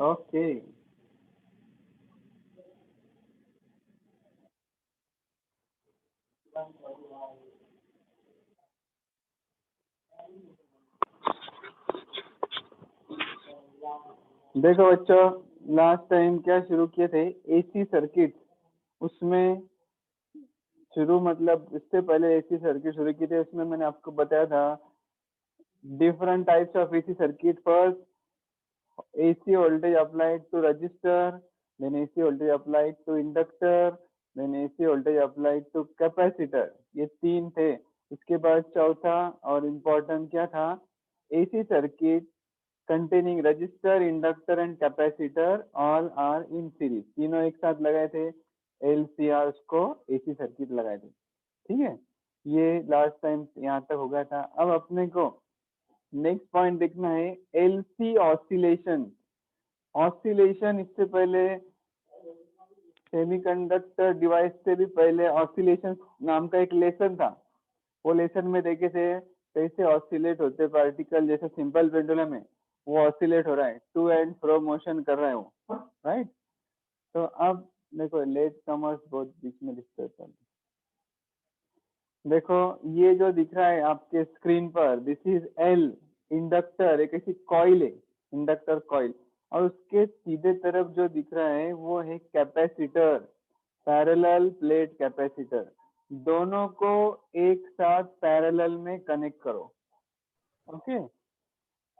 Okay. देखो बच्चों, last time क्या शुरू किए थे, एसी सर्किट। उसमें शुरू मतलब इससे पहले एसी सर्किट शुरू किए थे, उसमें मैंने आपको बताया था different types of AC circuit. First, AC voltage applied to resistor, then AC voltage applied to inductor, then AC voltage applied to capacitor. ये तीन थे। इसके बाद चौथा और इम्पोर्टेंट क्या था, AC circuit containing resistor, inductor and capacitor all are in series. तीनों एक साथ लगाए थे, LCR उसको AC सर्किट लगाए थे। ठीक है, ये लास्ट टाइम यहाँ तक हो गया था। अब अपने को नेक्स्ट पॉइंट देखना है, एलसी ऑसिलेशन। ऑसिलेशन इससे पहले सेमीकंडक्टर डिवाइस से भी पहले ऑसिलेशन नाम का एक लेसन था। वो लेसन में देखे थे कैसे ऑसिलेट होते पार्टिकल, जैसे सिंपल पेंडुलम है वो ऑसिलेट हो रहा है, टू एंड फ्रो मोशन कर रहा है वो, राइट। तो अब देखो, लेट कमर्स बहुत बीच में डिस्टर्ब कर, देखो ये जो दिख रहा है आपके स्क्रीन पर, दिस इज एल इंडक्टर, एक ऐसी कॉइल है, इंडक्टर कॉइल, और उसके सीधे तरफ जो दिख रहा है वो है कैपेसिटर, पैरेलल प्लेट कैपेसिटर। दोनों को एक साथ पैरेलल में कनेक्ट करो। Okay,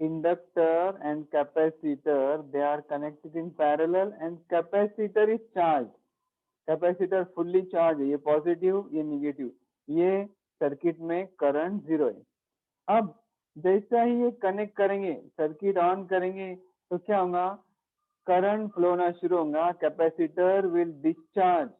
inductor and capacitor, they are connected in parallel and capacitor is charge. Capacitor fully charge है, ये पॉजिटिव ये निगेटिव, ये सर्किट में करंट जीरो है। अब जैसा ही ये कनेक्ट करेंगे, सर्किट ऑन करेंगे, तो क्या होगा, करंट फ्लो होना शुरू होगा, कैपेसिटर विल डिस्चार्ज,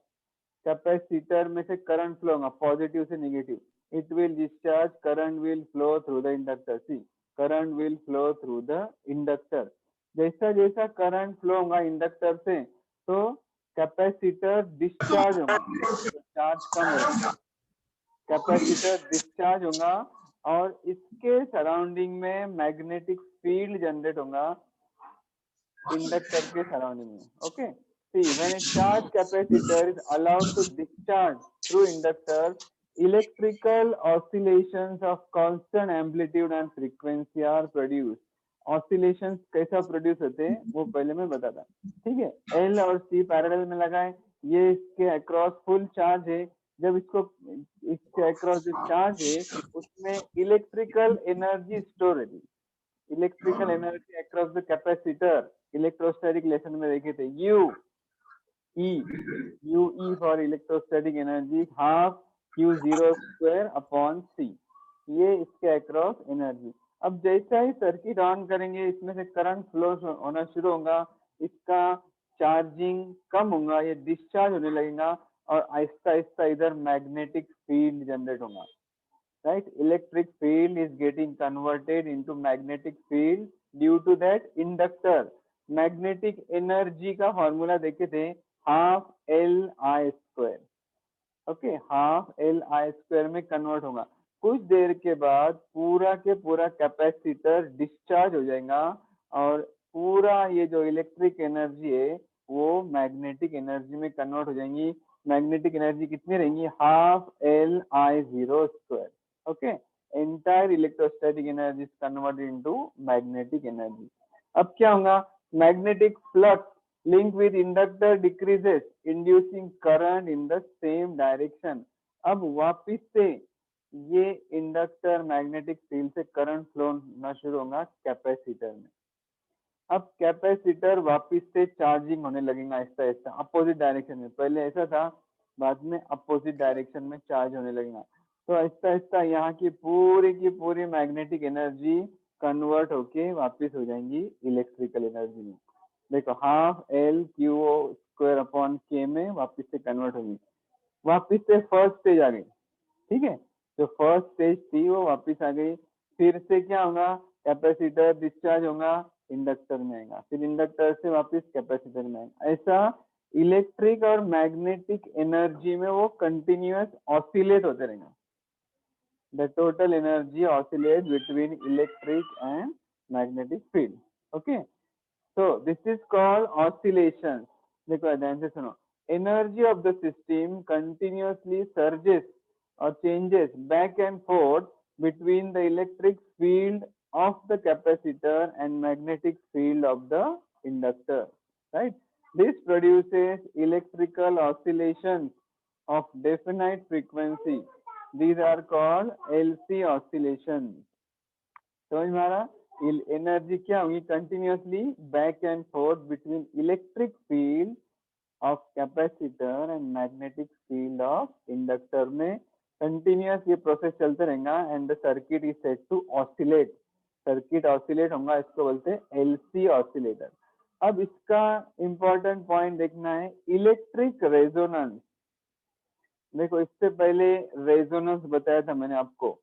कैपेसिटर में से करंट फ्लो होगा पॉजिटिव से negative, it will discharge, current will flow through the inductor. See, current will flow through the inductor. जैसा जैसा करंट फ्लो होगा इंडक्टर से, तो कैपेसिटर डिस्चार्ज होगा, तो चार्ज कम होगा, कैपेसिटर डिस्चार्ज होगा, और इसके सराउंडिंग में मैग्नेटिक फील्ड जनरेट होगा इंडक्टर के सराउंडिंग में। Okay, see, when a charged capacitor is allowed to discharge through inductor, electrical oscillations of constant amplitude and frequency are produced. Oscillation कैसा produce होते हैं वो पहले मैं बताता। ठीक है, एल और सी पैरेलल में लगाए, ये इसके अक्रॉस फुल चार्ज है, जब इसको इसके अक्रॉस जो चार्ज है उसमें इलेक्ट्रिकल एनर्जी स्टोर है। Electrical energy across the capacitor, electrostatic lesson में देखे थे, UE for electrostatic energy, half Q0² upon C, ये इसके अक्रॉस एनर्जी। अब जैसा ही सर्किट ऑन करेंगे, इसमें से करंट फ्लो होना शुरू होगा, इसका चार्जिंग कम होगा, ये डिस्चार्ज होने लगेगा, और आहिस्ता आहिस्ता इधर मैग्नेटिक फील्ड जनरेट होगा, right? Electric field is getting converted into magnetic field due to that inductor. Magnetic energy का फॉर्मूला देखे थे, half LI²। Okay, half LI² में कन्वर्ट होगा। कुछ देर के बाद पूरा के पूरा कैपेसिटर डिस्चार्ज हो जाएगा, और पूरा ये जो इलेक्ट्रिक एनर्जी है वो मैग्नेटिक एनर्जी में कन्वर्ट हो जाएंगी। मैग्नेटिक एनर्जी कितनी रहेंगी, half LI0²। okay, entire electrostatic energy is converted into magnetic energy. अब क्या होगा, magnetic flux linked with inductor decreases, inducing current in the same direction. अब वापिस से ये इंडक्टर मैग्नेटिक फील्ड से करंट फ्लो होना शुरू होगा कैपेसिटर में। अब कैपेसिटर वापिस से चार्जिंग होने लगेगा आहिस्ता आहिस्ता अपोजिट डायरेक्शन में, पहले ऐसा था, बाद में अपोजिट डायरेक्शन में चार्ज होने लगेगा। तो आहिस्ता आहिस्ता यहाँ की पूरी मैग्नेटिक एनर्जी कन्वर्ट होके वापिस हो जाएंगी इलेक्ट्रिकल एनर्जी में। देखो, हाफ LQ² अपॉन K में वापिस से कन्वर्ट होगी, वापिस से फर्स्ट स्टेज आ गई। ठीक है, जो फर्स्ट स्टेज थी वो वापिस आ गई। फिर से क्या होगा, कैपेसिटर डिस्चार्ज होगा, इंडक्टर में आएगा, फिर इंडक्टर से वापिस कैपेसिटर में आएगा। ऐसा इलेक्ट्रिक और मैग्नेटिक एनर्जी में वो कंटिन्यूअस ऑसिलेट होते रहेंगे। The total energy oscillates between electric and magnetic field. Okay, So this is called oscillations. देखो ध्यान से सुनो. Energy of the system continuously surges or changes back and forth between the electric field of the capacitor and magnetic field of the inductor. Right? This produces electrical oscillations of definite frequency. These are called LC oscillations. समझ में आ रहा. Energy क्या होगी continuously back and forth between electric field of capacitor and magnetic field of inductor में continuous ये process चलते रहेगा and the circuit is set to oscillate. Circuit oscillate होगा, इसको बोलते हैं एलसी ऑसिलेटर. अब इसका इंपॉर्टेंट पॉइंट देखना है इलेक्ट्रिक रेजोनेंस. देखो इससे पहले रेजोनेंस बताया था मैंने आपको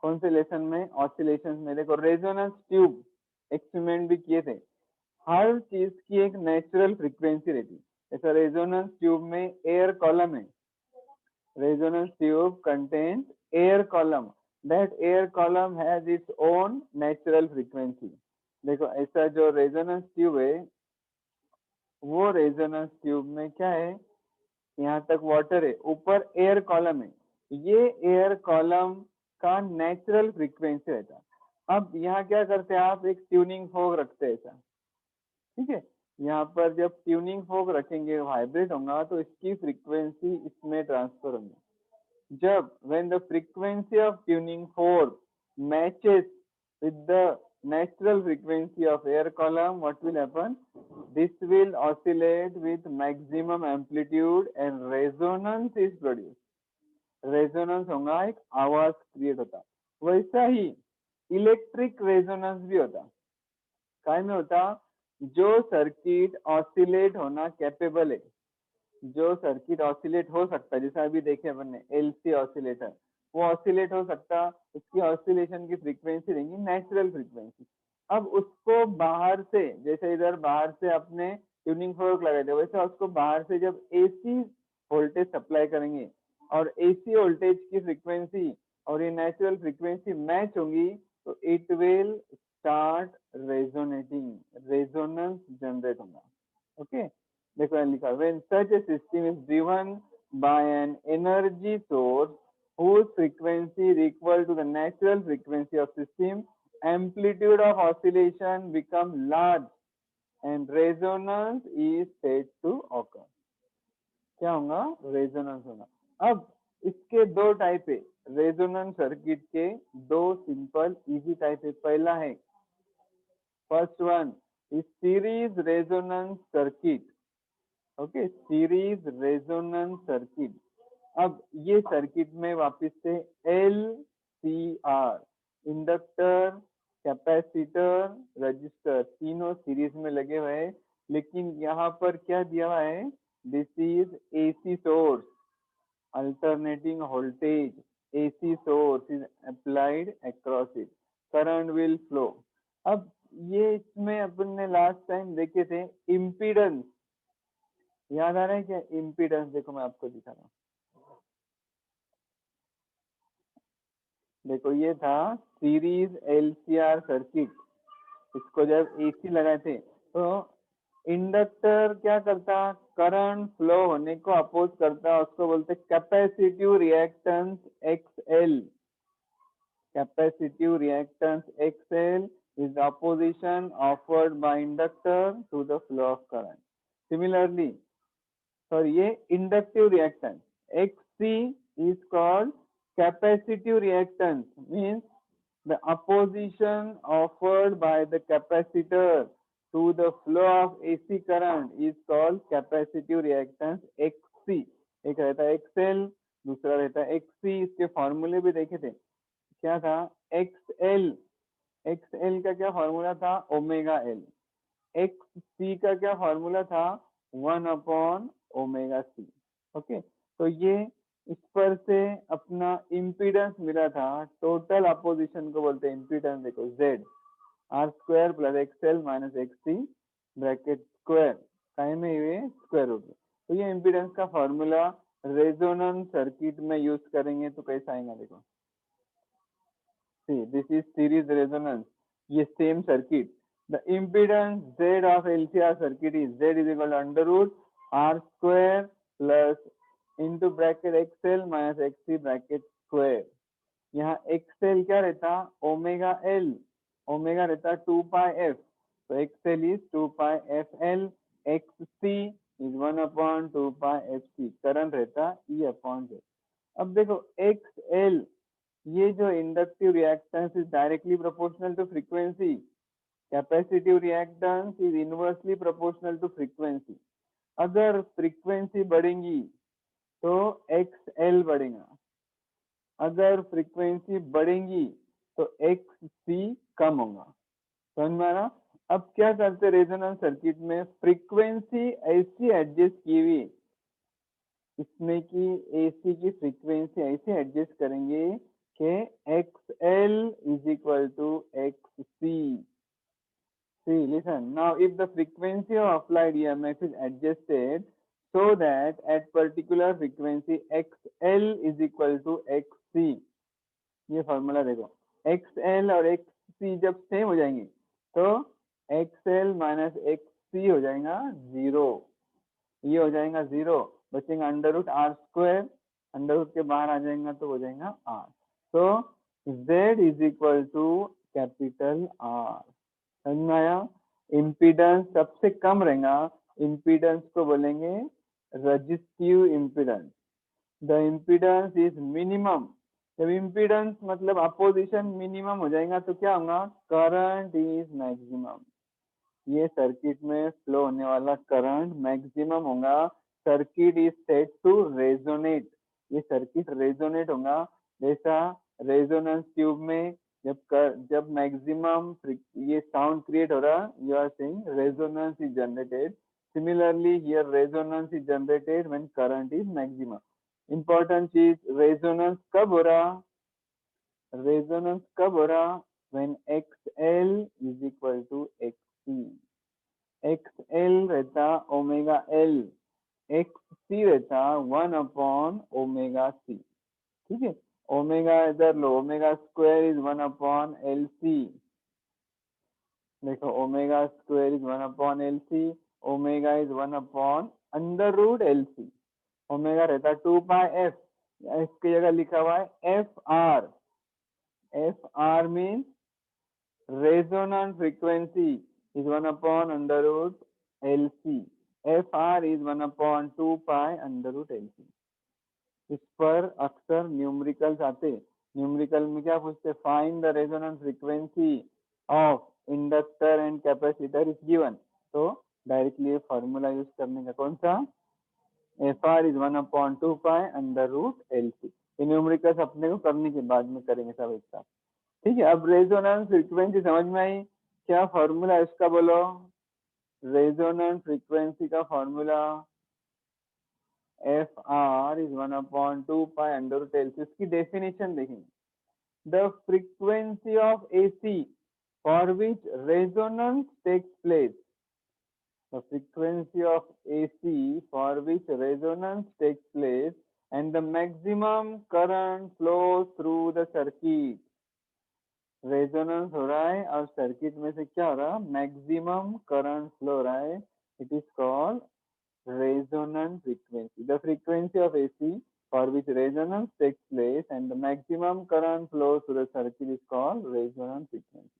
कौन से लेसन में, ऑसिलेशंस में. देखो रेजोनेंस ट्यूब एक्सपेरिमेंट भी किए थे. हर चीज की एक नेचुरल फ्रीक्वेंसी रहती है. जैसा रेजोनेंस ट्यूब में एयर कॉलम है. Resonance tube contains air column. That air column has its own natural frequency. देखो ऐसा जो रेजोनेंस ट्यूब है वो रेजोनेंस ट्यूब में क्या है, यहाँ तक वाटर है, ऊपर एयर कॉलम है. ये एयर कॉलम का नेचुरल फ्रीक्वेंसी रहता है. अब यहाँ क्या करते हैं आप, एक ट्यूनिंग फोक रखते हैं ऐसा. ठीक है, यहाँ पर जब ट्यूनिंग फोक रखेंगे वाइब्रेट होगा तो इसकी फ्रीक्वेंसी इसमें ट्रांसफर होगी. जब when the frequency of tuning fork matches with the natural frequency of air column, what will happen? This will oscillate with maximum amplitude and resonance is produced. Resonance होगा, एक आवाज create होता. वैसा ही electric resonance भी होता. काय में होता, जो सर्किट ऑसिलेट होना कैपेबल है, जो सर्किट ऑसिलेट हो सकता है, जैसा अभी देखे अपन ने एलसी ऑसिलेटर, वो ऑसिलेट हो सकता, उसकी ऑसिलेशन की फ्रीक्वेंसी रहेंगी नेचुरल फ्रीक्वेंसी. अब उसको बाहर से, जैसे इधर बाहर से अपने ट्यूनिंग फोर्क लगाए थे, वैसे उसको बाहर से जब एसी वोल्टेज सप्लाई करेंगे और एसी वोल्टेज की फ्रीक्वेंसी और ये नेचुरल फ्रीक्वेंसी मैच होंगी तो it will start resonating, resonance generate होगा. ओके, देखो लिखा, when such a system is driven by an energy source whose frequency is equal to the natural frequency of system, amplitude of oscillation become large and resonance is said to occur. क्या होगा, resonance होगा. अब इसके दो type है resonance circuit के, दो simple easy type है. पहला है, first one is series resonance circuit. Okay, series resonance circuit. अब ये सर्किट में वापस से L C R, inductor, capacitor, resistor, तीनों सीरीज में लगे हुए हैं. लेकिन यहाँ पर क्या दिया हुआ है, this is AC source, alternating voltage. AC source is applied across it. Current will flow. अब ये इसमें अपन ने लास्ट टाइम देखे थे इम्पीडेंस, याद आ रहा है क्या इम्पीडेंस? देखो मैं आपको दिखा रहा हूँ. देखो ये था सीरीज LCR सर्किट. इसको जब AC लगाए थे तो इंडक्टर क्या करता, करंट फ्लो होने को अपोज करता, उसको बोलते capacitive reactance XL. Capacitive reactance XL is the opposition offered by inductor to the flow of current. Similarly, for ये inductive reactance XC is called capacitive reactance, means the opposition offered by the capacitor to the flow of AC current is called capacitive reactance XC. एक रहता है XL, दूसरा रहता है XC. इसके फॉर्मूले भी देखे थे, क्या था, XL का क्या फॉर्मूला था, ओमेगा एल. XC का क्या फॉर्मूला था, 1/ओमेगा C. ओके, तो ये इस पर से अपना इम्पीडेंस मिला था. टोटल अपोजिशन को बोलते हैं इम्पीडेंस. देखो Z R² plus XL minus XC bracket square, time में ये स्क्वायर रूट. तो ये इम्पीडेंस का फॉर्मूला रेजोनेंस सर्किट में यूज करेंगे तो कैसा आएगा. देखो सी, दिस इज सीरीज रेजोनेंस. ये same circuit The impedance Z of LCR circuit is Z is equal to under root R square plus into bracket XL minus XC bracket square. यहाँ XL क्या रहता, omega L, omega रहता 2 pi F, तो XL is 2 pi FL, XC is 1 upon 2 pi FC, current रहता E upon Z. अब देखो XL, ये जो inductive reactance is directly proportional to frequency, capacitive reactance is inversely proportional to frequency. अगर frequency बढ़ेगी तो XL बढ़ेगा, अगर फ्रीक्वेंसी बढ़ेगी तो XC कम होगा. समझ में आ रहा? अब क्या करते रेजोनेंस सर्किट में, फ्रीक्वेंसी ऐसी एडजस्ट की हुई इसमें कि AC की फ्रीक्वेंसी ऐसे एडजस्ट करेंगे कि XL is equal to XC. See, listen. Now, if the frequency of applied EMF is adjusted so that at particular frequency XL is equal to XC, ये फॉर्मूला देखो, XL और XC जब same हो जाएंगे तो XL minus XC हो जाएगा 0, ये हो जाएगा 0, बचेगा under root R square, under root के बाहर आ जाएगा तो हो जाएगा R. तो Z is equal to capital R. समझ में आया? इम्पीडेंस सबसे कम रहेगा, इम्पीडेंस को बोलेंगे resistive impedance. The impedance is minimum. जब इम्पीडेंस मतलब अपोजिशन मिनिमम हो जाएगा तो क्या होगा, करंट इज मैक्सिमम. ये सर्किट में फ्लो होने वाला करंट मैक्सिमम होगा. Circuit is set to resonate. ये सर्किट रेजोनेट होगा. जैसा रेजोनेंस ट्यूब में जब मैक्सिमम ये साउंड क्रिएट हो रहा, you are saying resonance is generated. Similarly here resonance is generated when current is maximum. Important चीज, रेजोनेंस कब हो रहा, रेजोनेंस कब हो रहा, when XL is equal to XC. XL रहता ओमेगा L, XC रहता 1 अपॉन ओमेगा C. ठीक है, ओमेगा इधर लो, omega square is 1 upon LC. देखो omega square is 1 upon LC, omega is 1 upon under root LC. Omega रहता 2 pi F, इसकी जगह लिखा हुआ है FR. FR means resonant frequency is 1 upon under root LC. FR is 1 upon 2 pi under root LC. इस पर अक्सर numericals आते. न्यूमेरिकल में क्या पूछते, find the resonance frequency of inductor and capacitor is given. तो डायरेक्टली फॉर्मूला यूज करने का, कौन सा, FR is 1 upon 2 pi under root LC. ये न्यूमेरिकल्स अपने को करने के बाद में करेंगे सब एक साथ. ठीक है, अब रेजोनेंस फ्रीक्वेंसी समझ में आई. क्या फॉर्मूला इसका बोलो, रेजोनेंस फ्रीक्वेंसी का formula FR is 1 upon 2 pi under root LC. इसकी डेफिनेशन देखेंगे. The frequency of AC for which resonance takes place. The frequency of AC for which resonance takes place and the maximum current flows through the circuit. Resonance हो रहा है और circuit में से क्या हो रहा है, मैक्सिमम करंट फ्लो हो रहा है. It is called resonant frequency. The frequency of AC for which resonance takes place and the maximum current flows through the circuit is called resonant frequency.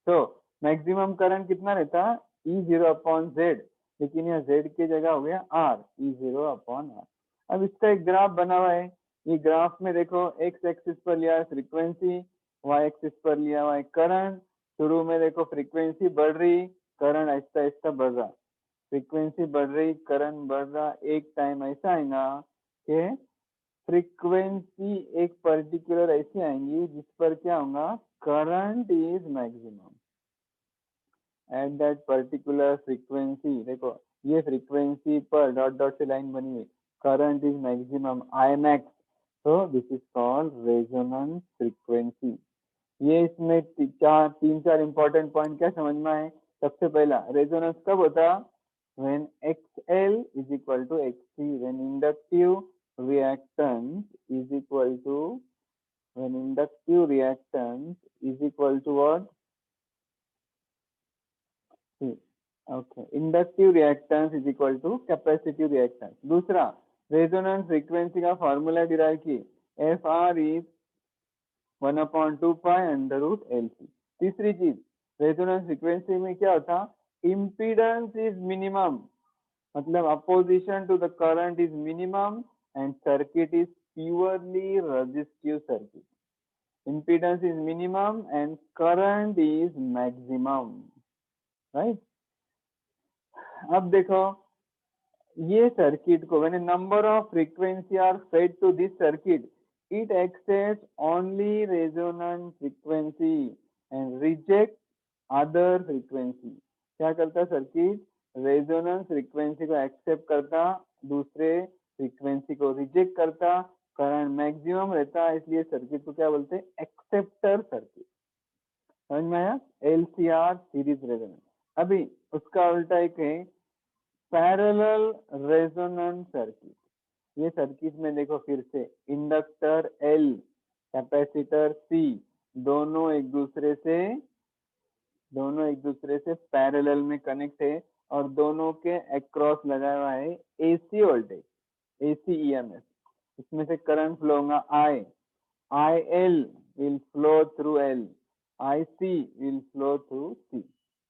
So maximum current कितना रहता है, E0 upon Z, लेकिन यह Z की जगह हो गया R, E0 upon R. अब इसका एक ग्राफ बना हुआ है. ये ग्राफ में देखो x एक्सिस पर लिया है फ्रीक्वेंसी, y एक्सिस पर लिया हुआ है करंट. शुरू में देखो फ्रीक्वेंसी बढ़ रही, करंट आहिस्ता आहिस्ता बढ़ रहा. फ्रीक्वेंसी बढ़ रही, करंट बढ़ रहा. एक टाइम ऐसा आएगा कि फ्रीक्वेंसी एक पर्टिकुलर ऐसी आएंगी जिस पर क्या होगा, current is maximum at that particular frequency. देखो ये फ्रीक्वेंसी पर डॉट डॉट से लाइन बनी हुई, current is maximum I max. तो this is called resonance frequency. ये इसमें तीन चार इंपॉर्टेंट पॉइंट क्या समझ में आए. सबसे पहला, रेजोनेंस कब होता, when XL is equal to XC, when inductive reactance is equal to, when inductive reactance is equal to what, okay, inductive reactance is equal to capacitive reactance. दूसरा, रेजोनेंस फ्रीक्वेंसी का फॉर्मूला डिराइव की, F R is 1/2 pi under root L C. तीसरी चीज, resonance frequency में क्या होता, impedance is minimum, मतलब opposition to the current is minimum and circuit is purely resistive circuit. impedance is minimum and current is maximum, right? अब देखो, ये circuit को when a number of frequency are fed to this circuit, it accepts only resonant frequency and rejects other frequency। क्या करता circuit, resonance frequency को accept करता, दूसरे frequency को रिजेक्ट करता, करंट मैक्सिमम रहता, इसलिए सर्किट को क्या बोलते हैं, एक्सेप्टर सर्किट। समझ में आया, एलसीआर सीरीज रेजोनेंस। अभी उसका उल्टा एक है पैरेलल रेजोनेंस सर्किट। ये सर्किट में देखो फिर से इंडक्टर एल, कैपेसिटर सी, दोनों एक दूसरे से पैरेलल में कनेक्ट है और दोनों के अक्रॉस लगाया हुआ है एसी वोल्टेज, एसी ईएमएफ। इसमें से करंट फ्लो होगा I, I L will flow through L, I C will flow through C.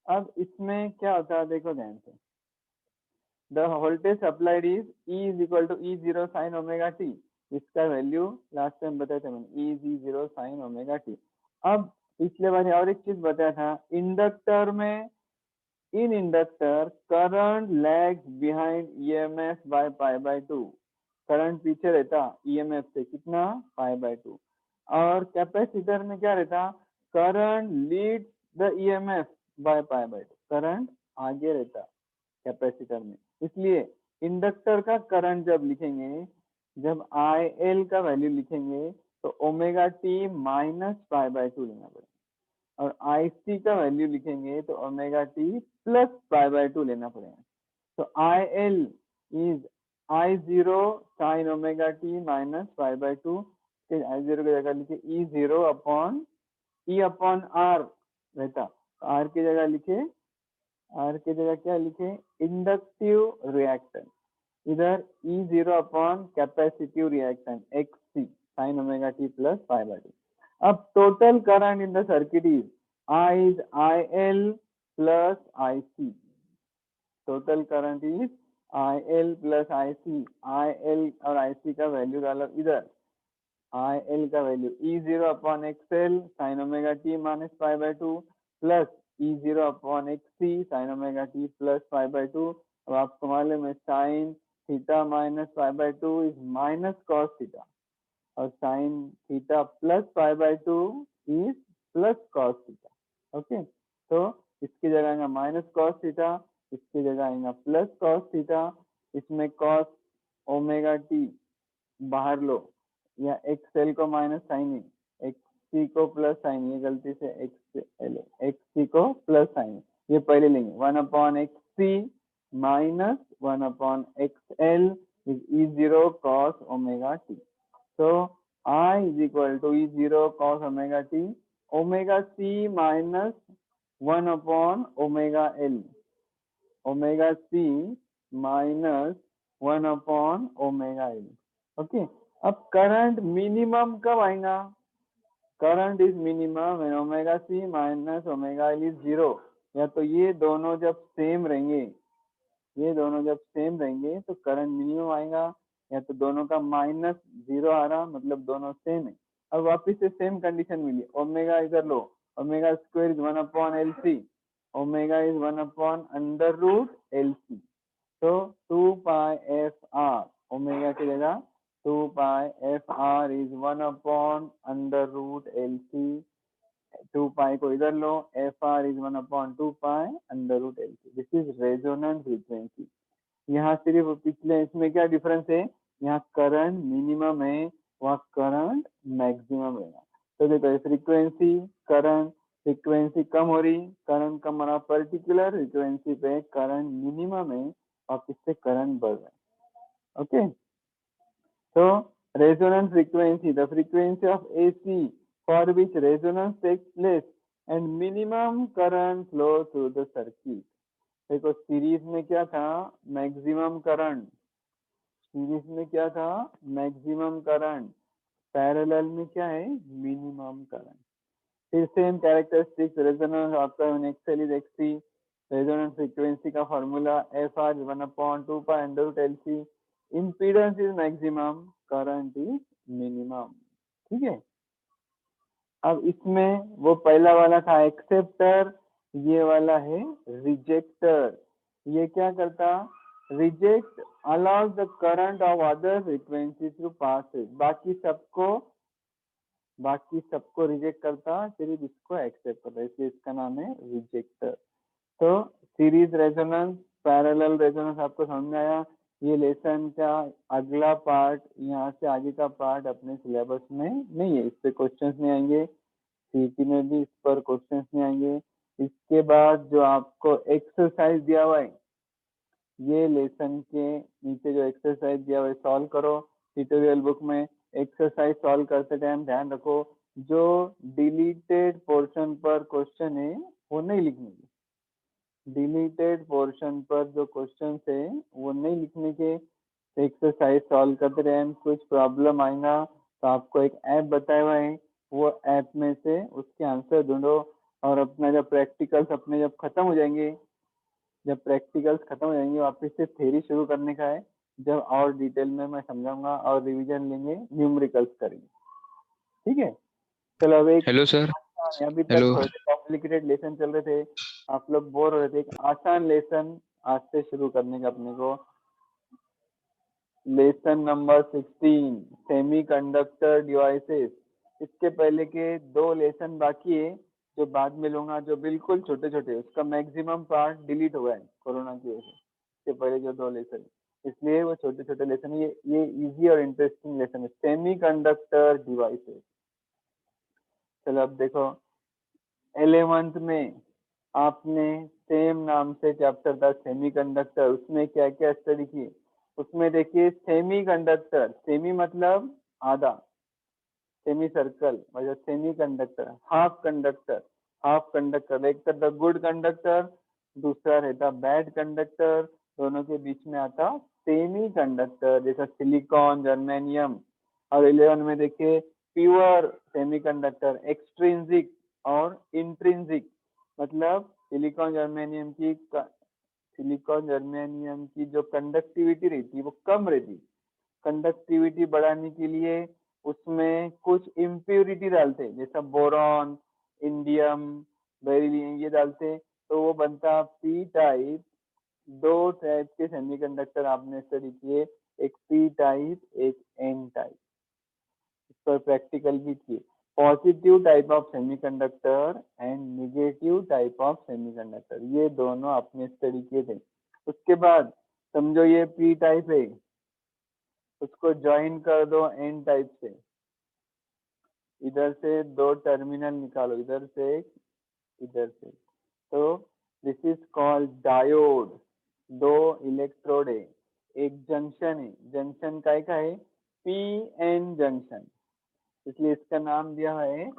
अब इसमें क्या होता है देखो ध्यान से, the voltage supplied is E is equal to E0 sin omega T. इसका वैल्यू लास्ट टाइम बताया था मैंने, E is E0 sin omega T. अब पिछले बार और एक चीज बताया था, इंडक्टर में, in inductor current lags behind EMF by pi by 2। Current पीछे रहता ईएमएफ से कितना, पाई बाय 2। और कैपेसिटर में क्या रहता, current leads the EMF by pi by 2। Current आगे रहता कैपेसिटर में, इसलिए इंडक्टर का करंट जब लिखेंगे, जब आई एल का वैल्यू लिखेंगे तो omega T minus pi by 2 लेना पड़ेगा, और आई सी का वैल्यू लिखेंगे तो omega T plus pi by 2 लेना पड़ेगा। तो I L is I zero sine omega T minus pi by 2। I zero की जगह लिखे E zero upon E upon R रहता, आर की जगह लिखे, आर की जगह क्या लिखे, इंडक्टिव रिएक्टेंस, इधर E zero upon capacitive reactance X C sine omega T plus pi by 2। अब total current in the circuit is I L plus I C. Total current is I L plus I C. I L और I C का value डालो इधर, I L का value E zero upon X L sine omega T minus pi by 2 plus E zero upon X C sine omega T plus pi by 2। अब आपको मालूम है sine theta minus pi by 2 is minus cos theta, और sine theta plus pi by 2 is plus cos theta. Okay, तो इसकी जगह आएगा minus cos theta, इसकी जगह आएगा प्लस कॉस थीटा। इसमें कॉस ओमेगा टी बाहर लो, या एक्स एल को माइनस साइन, एक्स सी को प्लस साइन, ये गलती से एक्स सी को प्लस साइन, ये पहले लेंगे 1 X C minus 1 X L is E zero cos omega T. तो I is equal to E0 cos omega t, omega c minus 1 upon omega L, omega c minus 1 upon omega L। Okay, अब current minimum कब आएगा, current is minimum and omega C minus omega L is 0। या तो ये दोनों जब same रहेंगे, ये दोनों जब सेम रहेंगे तो करंट मिनिमम आएगा, या तो दोनों का माइनस 0 आ रहा, मतलब दोनों सेम है। अब वापिस से सेम कंडीशन मिली, ओमेगा इधर लो, omega square is 1 upon L C, omega is 1 upon under root L C. तो 2 पाई एफ आर, ओमेगा की जगह 2 pi F R is 1 upon under root L C. 2 pi को इधर लो, F R is 1 upon 2 pi under root L C. This is resonance frequency. यहाँ सिर्फ पिछले इसमें क्या डिफरेंस है, यहाँ करंट मिनिमम है, वहाँ करंट मैक्सिमम है। तो देखो फ्रीक्वेंसी करंट, फ्रीक्वेंसी कम हो रही, करंट कम हो रहा, पर्टिकुलर फ्रीक्वेंसी पे करंट मिनिमम है और इससे करंट बढ़ रहा है। ओके, तो resonance frequency, the frequency of AC for which resonance takes place and minimum current flow through the circuit। Series में क्या था, मैक्सिमम करंट, सीरीज में क्या था, मैक्सिमम करंट, पैरेलल में क्या है, मिनिमम करंट। फिर सेम कैरेक्टरिस्टिक्स, रेजोनेंस आपका XL is XC, resonance frequency का formula F R 1/2 pi under root L C, impedance is maximum, current is minimum. ठीक है, अब इसमें वो पहला वाला था एक्सेप्टर, ये वाला है रिजेक्टर। ये क्या करता, reject allows the current of other frequency to pass, बाकी सबको रिजेक्ट करता, सिर्फ इसको एक्सेप्ट करता, इसलिए इसका नाम है रिजेक्टर। तो सीरीज रेजोनेंस, पैरेलल रेजोनेंस आपको समझ में आया। ये लेसन का अगला पार्ट, यहाँ से आगे का पार्ट अपने सिलेबस में नहीं है, इस पे क्वेश्चंस नहीं आएंगे, सीटी में भी इस पर क्वेश्चंस नहीं आएंगे। इसके बाद जो आपको एक्सरसाइज दिया हुआ है, ये लेसन के नीचे जो एक्सरसाइज दिया हुआ है सॉल्व करो। ट्यूटोरियल बुक में एक्सरसाइज सॉल्व करते टाइम ध्यान रखो, जो डिलीटेड पोर्शन पर क्वेश्चन है वो नहीं लिखने के, डिलीटेड पोर्शन पर जो क्वेश्चन है वो नहीं लिखने के। एक्सरसाइज सॉल्व करते टाइम कुछ प्रॉब्लम आएगा तो आपको एक ऐप बताया हुआ है, वो ऐप में से उसके आंसर ढूंढो। और अपना जब प्रैक्टिकल्स अपने जब खत्म हो जाएंगे, जब प्रैक्टिकल्स खत्म हो जाएंगे वापस से थ्योरी शुरू करने का है, जब और डिटेल में मैं समझाऊंगा और रिवीजन लेंगे, न्यूमेरिकल्स करेंगे। ठीक है, चलो अब एक हेलो सर। अभी तक हेलो। थोड़े से कॉम्प्लिकेटेड लेसन चल रहे थे, आप लोग बोर हो रहे थे, एक आसान लेसन आज से शुरू करने का अपने को। Lesson number 16, semiconductor devices. इसके पहले के 2 लेसन बाकी है जो बाद में लूंगा, जो बिल्कुल छोटे छोटे, उसका मैक्सिमम पार्ट डिलीट हुआ है कोरोना की वजह से। इसके पहले जो 2 लेसन, इसलिए वो छोटे छोटे लेसन है, ये इजी और इंटरेस्टिंग लेसन है, सेमीकंडक्टर डिवाइसेस। चलो अब देखो, 11th में आपने सेम नाम से चैप्टर था सेमीकंडक्टर, उसमें क्या क्या स्टडी की, उसमें देखिए सेमीकंडक्टर, सेमी मतलब आधा, सेमी सर्कल मतलब semiconductor, half conductor, half conductor, एक तरह गुड कंडक्टर, दूसरा रहता बैड कंडक्टर, दोनों के बीच में आता सेमी कंडक्टर, जैसा सिलिकॉन, जर्मेनियम। और 11 में देखिए प्योर सेमीकंडक्टर, एक्सट्रिंसिक और इंट्रिंसिक, मतलब सिलिकॉन जर्मेनियम की जो कंडक्टिविटी रहती है वो कम रहती, कंडक्टिविटी बढ़ाने के लिए उसमें कुछ इम्प्योरिटी डालते, जैसा बोरॉन, इंडियम, बेरिलियम, ये डालते, तो वो बनता पी टाइप। 2 टाइप के सेमीकंडक्टर आपने स्टडी किए, एक पी टाइप एक एन टाइप, इस पर प्रैक्टिकल भी किए। Positive type of semiconductor and negative type of semiconductor, ये दोनों आपने स्टडी किए थे। उसके बाद समझो ये पी टाइप है, उसको ज्वाइन कर दो एन टाइप से, इधर से 2 टर्मिनल निकालो, इधर से एक, इधर से, तो this is called diode. 2 electrode है, एक जंक्शन है, जंक्शन का है पी एन जंक्शन, इसलिए इसका नाम दिया है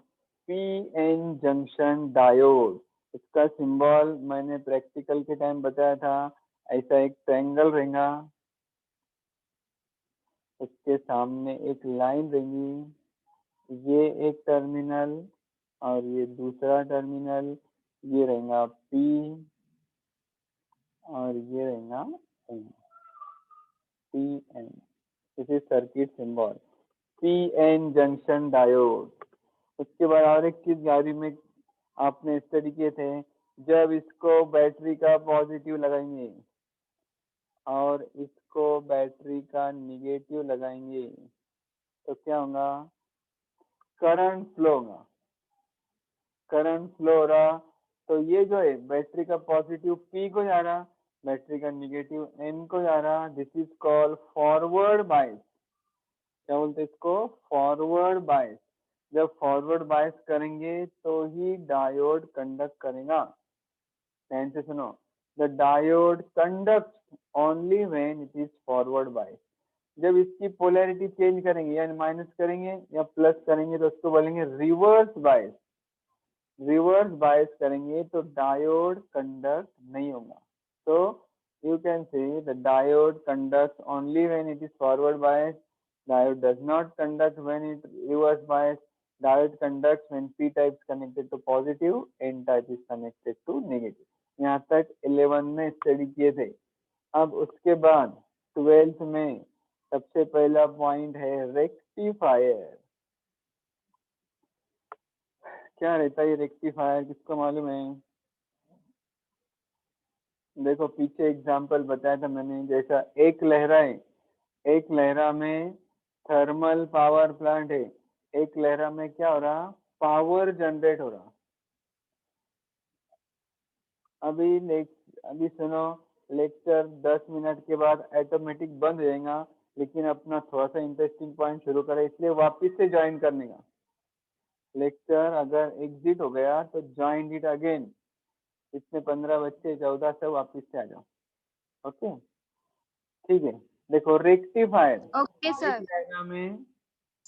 पी एन जंक्शन डायोड। इसका सिंबल मैंने प्रैक्टिकल के टाइम बताया था, ऐसा एक ट्रायंगल रहेगा, उसके सामने एक लाइन रहेगी, ये एक टर्मिनल और ये दूसरा टर्मिनल, ये रहेगा P और ये रहेगा N, PN, this is circuit symbol, PN junction diode. उसके बाद और एक चीज गाड़ी में आपने स्टडी किए थे, जब इसको बैटरी का पॉजिटिव लगाएंगे और इसको बैटरी का निगेटिव लगाएंगे तो क्या होगा, करंट फ्लो होगा, करंट फ्लो हो रहा, तो ये जो है बैटरी का पॉजिटिव P को जा रहा, बैटरी का निगेटिव N को जा रहा, this is called forward bias. क्या बोलते हैं इसको, फॉरवर्ड बायस। जब फॉरवर्ड बायस करेंगे तो ही डायोड कंडक्ट करेगा। ध्यान से सुनो, the diode conduct only when it is forward bias. जब इसकी पोलैरिटी चेंज करेंगे, यानी माइनस करेंगे या प्लस करेंगे, तो उसको बोलेंगे रिवर्स बायस। रिवर्स बायस करेंगे तो डायोड कंडक्ट नहीं होगा। तो You can see the diode conducts only when it is forward biased. Diode does not conduct when it reverse biased. Diode conducts when p type is connected to positive, n type is connected to negative. यहाँ तक 11 में study किए थे। अब उसके बाद 12th में सबसे पहला पॉइंट है रेक्टिफायर। क्या रहता है ये रेक्टिफायर, किसको मालूम है? देखो पीछे एग्जांपल बताया था मैंने, जैसा एक लहरा है, एक लहरा में थर्मल पावर प्लांट है, एक लहरा में क्या हो रहा, पावर जनरेट हो रहा। अभी सुनो, लेक्चर 10 मिनट के बाद ऑटोमेटिक बंद हो जाएगा, लेकिन अपना थोड़ा सा इंटरेस्टिंग पॉइंट शुरू करें, इसलिए वापस से ज्वाइन करने का। लेक्चर अगर एग्जिट हो गया तो ज्वाइन इट अगेन। इसमें 15 बच्चे 14 से वापस से आ जाओ। ओके ठीक है। देखो रेक्टिफायर, ओके सर। में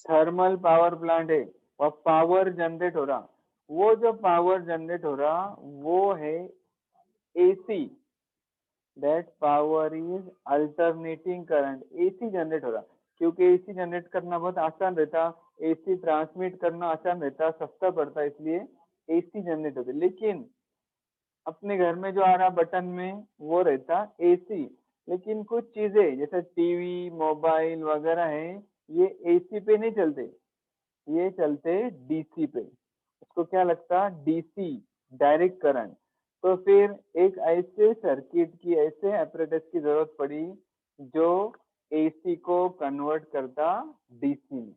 थर्मल पावर प्लांट है और पावर जनरेट हो रहा, वो जो पावर जनरेट हो रहा वो है AC, that power is alternating current. AC generate हो रहा, क्योंकि एसी जनरेट करना बहुत आसान रहता, एसी ट्रांसमिट करना आसान रहता, सस्ता पड़ता, इसलिए एसी जनरेट होता। लेकिन अपने घर में जो आ रहा बटन में वो रहता एसी, लेकिन कुछ चीजें जैसे टीवी मोबाइल वगैरह है ये एसी पे नहीं चलते, ये चलते डीसी पे। उसको क्या लगता, डीसी, डायरेक्ट करंट। तो फिर एक ऐसे सर्किट की, ऐसे एपरेटस की जरूरत पड़ी जो एसी को कन्वर्ट करता डीसी में।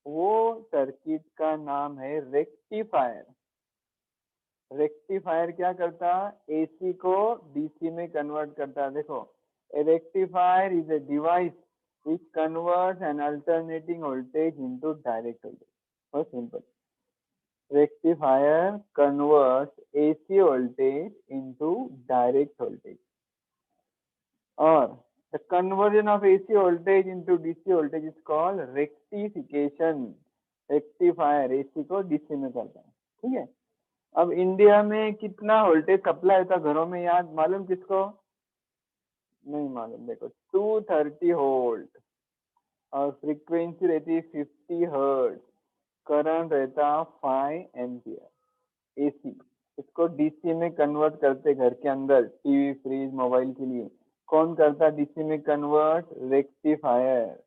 वो सर्किट का नाम है रेक्टिफायर। रेक्टिफायर क्या करता, एसी को डीसी में कन्वर्ट करता। देखो a rectifier is a device which converts an alternating voltage into direct voltage. बहुत simple. Rectifier converts AC voltage into direct voltage. और the conversion of AC voltage into DC voltage is called rectification. Rectifier AC को DC में करता है। ठीक है। अब India में कितना वोल्टेज सप्लाई होता घरों में, याद मालूम किसको? नहीं मालूम। देखो 230 वोल्ट और फ्रीक्वेंसी रहती 50 हर्ट्ज, करंट रहता 5 एम्पियर। एसी इसको डीसी में कन्वर्ट करते घर के अंदर, टीवी फ्रिज मोबाइल के लिए। कौन करता डीसी में कन्वर्ट? रेक्टिफायर।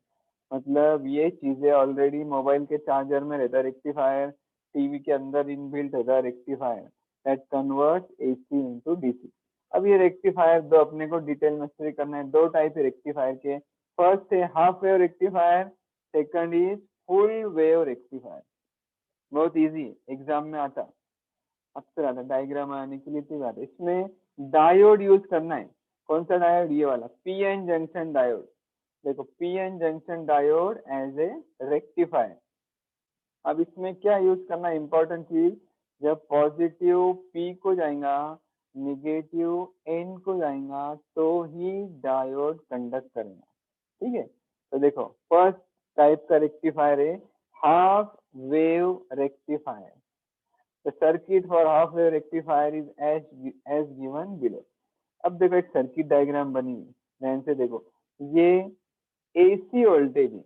मतलब ये चीजें ऑलरेडी मोबाइल के चार्जर में रहता रेक्टिफायर, टीवी के अंदर इनबिल्ट होता rectifier that convert AC into DC. अब ये रेक्टिफायर दो अपने को डिटेल में स्टडी करना है। दो टाइप है रेक्टिफायर के, फर्स्ट है half wave rectifier, second is full wave rectifier. बहुत इजी, एग्जाम में आता, अक्सर आता, डायग्राम आने के लिए बात। इसमें डायोड यूज करना है। कौन सा डायोड? ये वाला पीएन जंक्शन डायोड। देखो PN junction diode as a rectifier. अब इसमें क्या यूज करना है, इंपॉर्टेंट चीज, जब पॉजिटिव पी को जाएगा निगेटिव एन को जाएगा तो ही डायोड कंडक्ट करेगा। ठीक है। तो देखो फर्स्ट टाइप का रेक्टिफायर है half wave rectifier. The circuit for half wave rectifier is as given below. अब देखो एक सर्किट डायग्राम बनी है, ध्यान से देखो। ये एसी वोल्टेज है,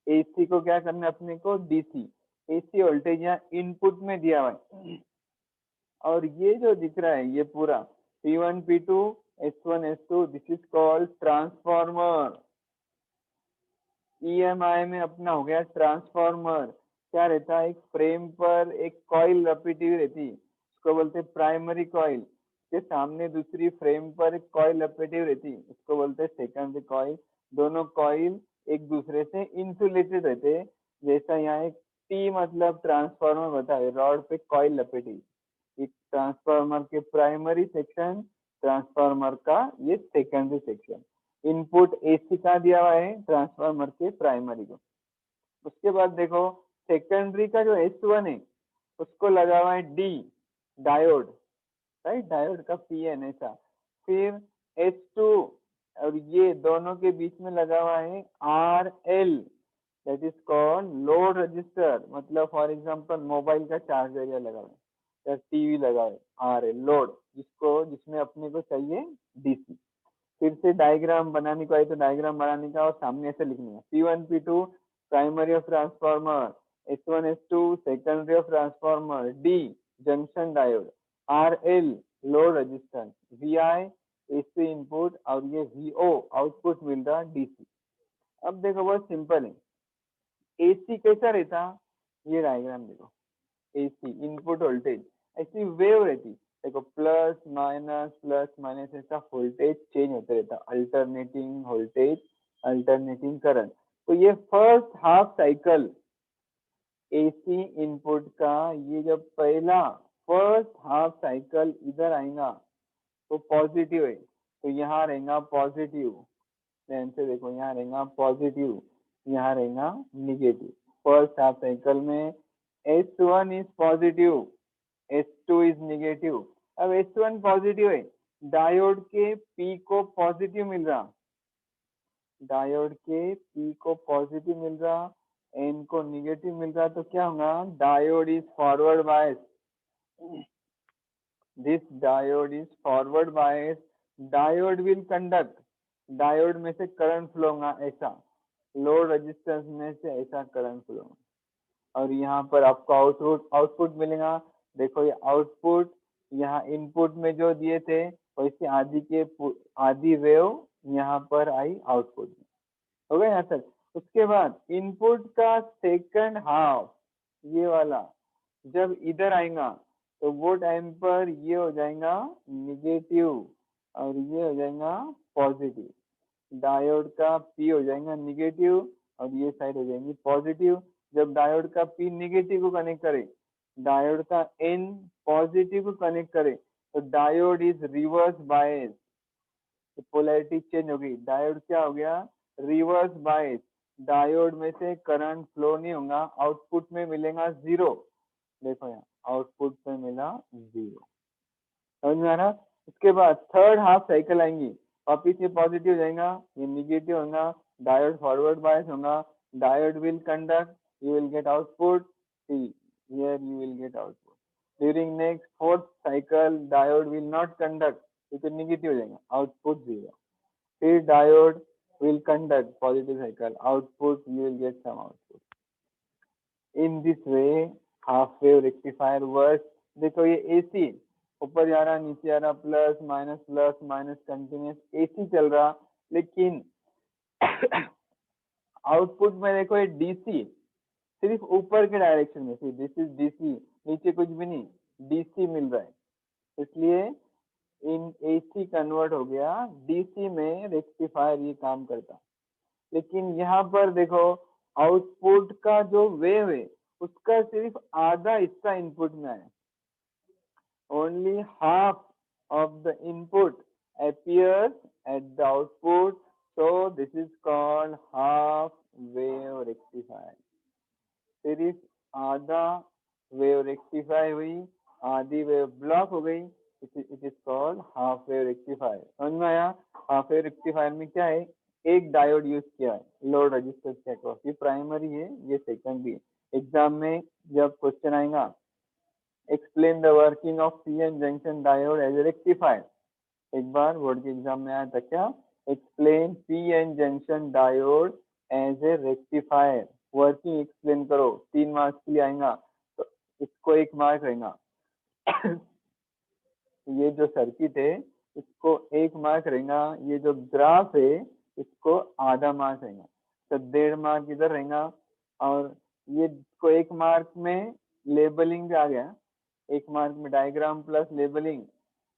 एसी को क्या करना है अपने को, डीसी। एसी वोल्टेज यहाँ इनपुट में दिया हुआ है, और ये जो दिख रहा है ये पूरा P1 P2 S1 S2, this is called transformer. EMI में अपना हो गया ट्रांसफॉर्मर। क्या रहता है, एक फ्रेम पर एक कॉइल लपेटी हुई रहती, उसको बोलते हैं प्राइमरी कॉइल। के सामने दूसरी फ्रेम पर एक कॉइल लपेटी हुई रहती, उसको बोलते हैं सेकेंडरी कॉइल। दोनों कॉइल एक दूसरे से इंसुलेटेड रहते। जैसा यहाँ एक टी मतलब ट्रांसफॉर्मर बता है, रॉड पे कॉइल लपेटी। एक ट्रांसफॉर्मर के प्राइमरी सेक्शन, ट्रांसफॉर्मर का ये सेकेंडरी सेक्शन। इनपुट एसी का दिया हुआ है ट्रांसफार्मर के प्राइमरी को। उसके बाद देखो सेकेंडरी का जो S1 है उसको लगा हुआ है डी, डायोड, राइट, डायोड का पीएन ऐसा। फिर S2 और ये दोनों के बीच में लगा हुआ है RL, that is called load register. मतलब फॉर एग्जांपल मोबाइल का चार्जर या लगा हुआ है, या टीवी लगाए, आर है लोड, जिसमें अपने को चाहिए डीसी। फिर से डायग्राम बनाने को आए तो डायग्राम बनाने का और सामने ऐसे लिखने का, P1 P2 primary of transformer, S1 S2 secondary of transformer, D junction diode, RL load resistance, VI AC input और ये VO आउटपुट मिल रहा डीसी। अब देखो बहुत सिंपल है, एसी कैसा रहता, ये डायग्राम देखो, एसी इनपुट वोल्टेज ऐसी वेव रहती, देखो प्लस माइनस ऐसा वोल्टेज चेंज होते रहता, अल्टरनेटिंग वोल्टेज अल्टरनेटिंग करंट। तो ये first half cycle AC input का, ये जब पहला फर्स्ट हाफ साइकिल इधर आएगा तो पॉजिटिव है, तो यहाँ रहेगा पॉजिटिव, ध्यान से देखो यहाँ रहेगा पॉजिटिव, यहाँ रहेगा निगेटिव। फर्स्ट हाफ साइकिल में S1 is positive, S2 is negative. अब S1 पॉजिटिव है, डायोड के P को पॉजिटिव मिल रहा, डायोड के P को पॉजिटिव मिल रहा, N को निगेटिव मिल रहा, तो क्या होगा, diode is forward bias, this diode is forward bias, diode will conduct, diode में से करंट फ्लो होगा ऐसा, लोड रेजिस्टेंस में से ऐसा करंट फ्लो होगा, और यहाँ पर आपको आउटपुट मिलेगा। देखो ये आउटपुट यहाँ इनपुट में जो दिए थे वैसे आधी वेव यहाँ पर आई आउटपुट में, हो गया यहाँ तक। उसके बाद इनपुट का सेकंड हाफ ये वाला जब इधर आएगा तो वो टाइम पर ये हो जाएगा निगेटिव और ये हो जाएगा पॉजिटिव, डायोड का P हो जाएगा निगेटिव और ये साइड हो जाएंगी पॉजिटिव। जब डायोड का P निगेटिव को कनेक्ट करे, डायोड का N पॉजिटिव को कनेक्ट करे, तो diode is reverse bias, polarity change हो गई, डायोड क्या हो गया, रिवर्स बायस, डायोड में से करंट फ्लो नहीं होगा, आउटपुट में मिलेगा जीरो, देखो यहाँ आउटपुट में मिला जीरो, समझ में आ रहा। उसके बाद थर्ड हाफ साइकिल आएंगी, वापिस ये पॉजिटिव हो जाएगा, ये निगेटिव होगा, डायोड फॉरवर्ड बायस होगा, diode will conduct, you will get output C, here you will get output. During next fourth cycle diode will not conduct, तो निगेटिव हो जाएगा, आउटपुट जीरो। फिर diode will conduct, positive cycle, output you will get some output. In this way half wave rectifier work. देखो ये AC ऊपर जा रहा नीचे आ रहा, प्लस माइनस कंटिन्यूस एसी चल रहा, लेकिन आउटपुट में देखो ये डीसी, सिर्फ ऊपर के डायरेक्शन में, दिस इज डीसी, नीचे कुछ भी नहीं, डीसी मिल रहा है, इसलिए इन एसी कन्वर्ट हो गया डीसी में, रेक्टिफायर ये काम करता। लेकिन यहाँ पर देखो आउटपुट का जो वेव है उसका सिर्फ आधा हिस्सा इनपुट में आया, only half of the input appears at the output, so this is called half wave rectifier। सिर्फ आधा वेव रेक्टिफाई हुई, आधी वेव ब्लॉक हो गई, it is called half wave rectifier. समझ में आया। हाफ वेव रेक्टिफायर में क्या है, एक डायोड यूज किया है लोड रजिस्टर्स के अक्रॉस, ये प्राइमरी है ये सेकेंडरी है। एग्जाम में जब क्वेश्चन आएगा explain the working of PN junction diode as a rectifier, एक बार बोर्ड के एग्जाम में आया था क्या, explain PN junction diode as a rectifier, working explain करो, 3 मार्क्स के लिए आएगा, तो इसको 1 मार्क रहेगा। ये जो सर्किट है इसको 1 मार्क रहेगा, ये जो ग्राफ है इसको आधा मार्क रहेगा, तो 1.5 मार्क इधर रहेगा, और ये को 1 मार्क में लेबलिंग भी आ गया, 1 मार्क में डायग्राम प्लस लेबलिंग,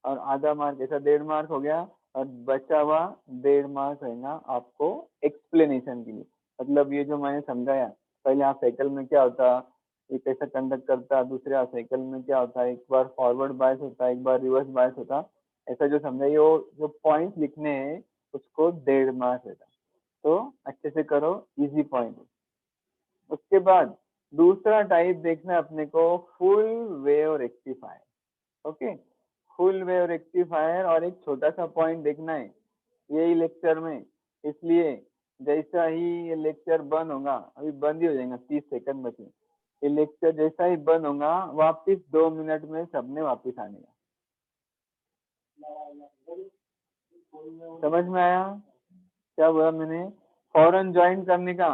और आधा मार्क ऐसा 1.5 मार्क हो गया, और बचा हुआ 1.5 मार्क रहेगा आपको एक्सप्लेनेशन के लिए। मतलब ये जो मैंने समझाया, पहले हाफ साइकिल में क्या होता, ये कैसा कंडक्ट करता, दूसरे हाफ साइकिल में क्या होता है, एक बार फॉरवर्ड बायस होता है, एक बार रिवर्स बायस होता, ऐसा जो समझाइए, वो जो पॉइंट लिखने हैं उसको 1.5 मार्क रहता, तो अच्छे से करो, इजी पॉइंट। उसके बाद दूसरा टाइप देखना है अपने को, full wave rectifier. Okay, full wave rectifier, और एक छोटा सा पॉइंट देखना है यही लेक्चर में, इसलिए जैसा ही ये लेक्चर बंद होगा, अभी बंद ही हो जाएगा, 30 सेकंड बचे, ये लेक्चर जैसा ही बंद होगा वापिस 2 मिनट में सबने वापिस आने का। समझ में आया क्या बोला मैंने? फौरन ज्वाइन करने का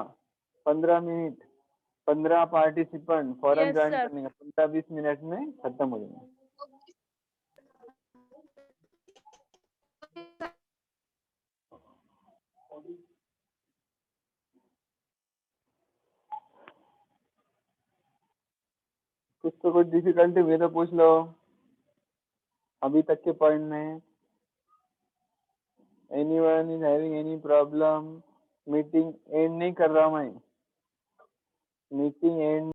15 मिनट, 15 पार्टिसिपेंट फौरन Yes, ज्वाइन sir. करने का, 15-20 मिनट में खत्म हो जाएगा। कुछ तो कुछ डिफिकल्टी हुई तो पूछ लो अभी तक के पॉइंट में। Anyone is having any problem? Meeting and नहीं कर रहा मैं, मीटिंग एंड